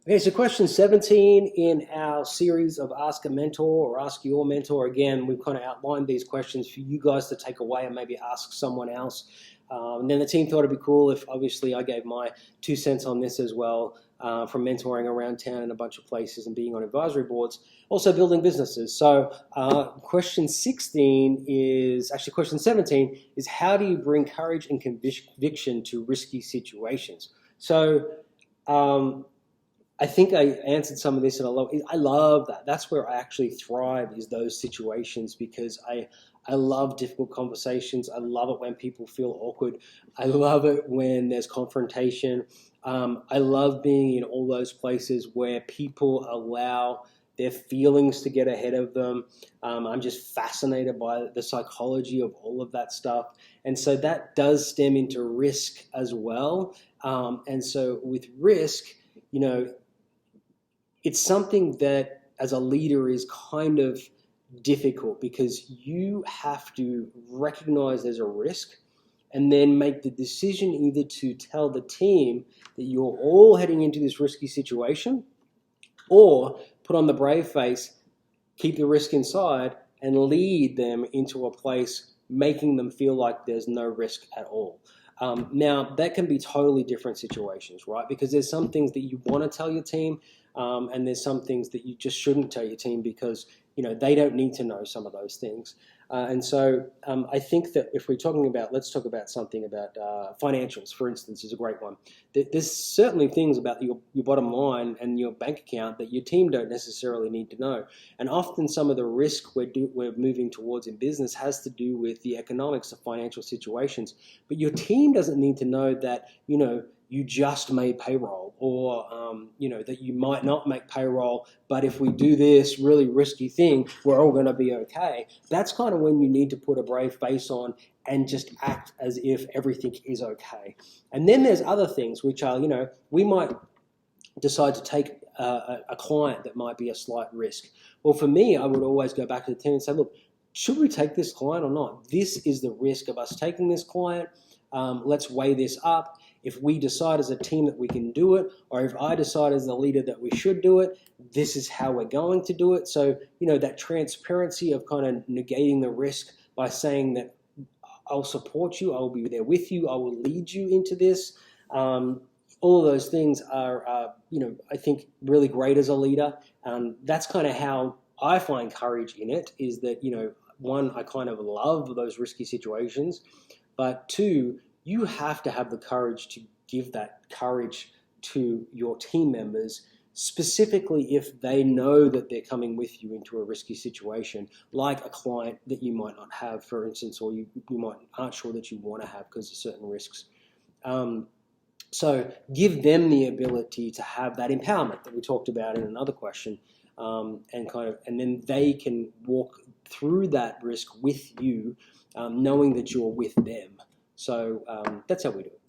Okay, so question 17 in our series of Ask a Mentor or Ask Your Mentor. Again, we've kind of outlined these questions for you guys to take away and maybe ask someone else. And then the team thought it'd be cool if obviously I gave my 2 cents on this as well, from mentoring around town in a bunch of places and being on advisory boards, also building businesses. So question 16 is, actually question 17 is, how do you bring courage and conviction to risky situations? So I think I answered some of this, and I love that. That's where I actually thrive, is those situations, because I love difficult conversations. I love it when people feel awkward. I love it when there's confrontation. I love being in all those places where people allow their feelings to get ahead of them. I'm just fascinated by the psychology of all of that stuff. And so that does stem into risk as well. And so with risk, it's something that as a leader is kind of difficult, because you have to recognize there's a risk and then make the decision either to tell the team that you're all heading into this risky situation, or put on the brave face, keep the risk inside, and lead them into a place making them feel like there's no risk at all. Now, that can be totally different situations, right? Because there's some things that you want to tell your team, and there's some things that you just shouldn't tell your team, because they don't need to know some of those things. And so I think that if we're talking about, let's talk about something about financials, for instance, is a great one. There's certainly things about your bottom line and your bank account that your team don't necessarily need to know. And often some of the risk we're moving towards in business has to do with the economics of financial situations. But your team doesn't need to know that, you just made payroll, or that you might not make payroll, but if we do this really risky thing, we're all going to be okay. That's kind of when you need to put a brave face on and just act as if everything is okay. And then there's other things which are, we might decide to take a client that might be a slight risk. Well, for me, I would always go back to the team and say, look, should we take this client or not? This is the risk of us taking this client. Let's weigh this up. If we decide as a team that we can do it, or if I decide as the leader that we should do it, this is how we're going to do it. So, that transparency of kind of negating the risk by saying that I'll support you, I will be there with you, I will lead you into this. All of those things are, I think, really great as a leader. That's kind of how I find courage in it, is that, one, I kind of love those risky situations, but two, you have to have the courage to give that courage to your team members, specifically if they know that they're coming with you into a risky situation, like a client that you might not have, for instance, or you aren't sure that you want to have because of certain risks. So give them the ability to have that empowerment that we talked about in another question, and then they can walk through that risk with you, knowing that you're with them. So that's how we do it.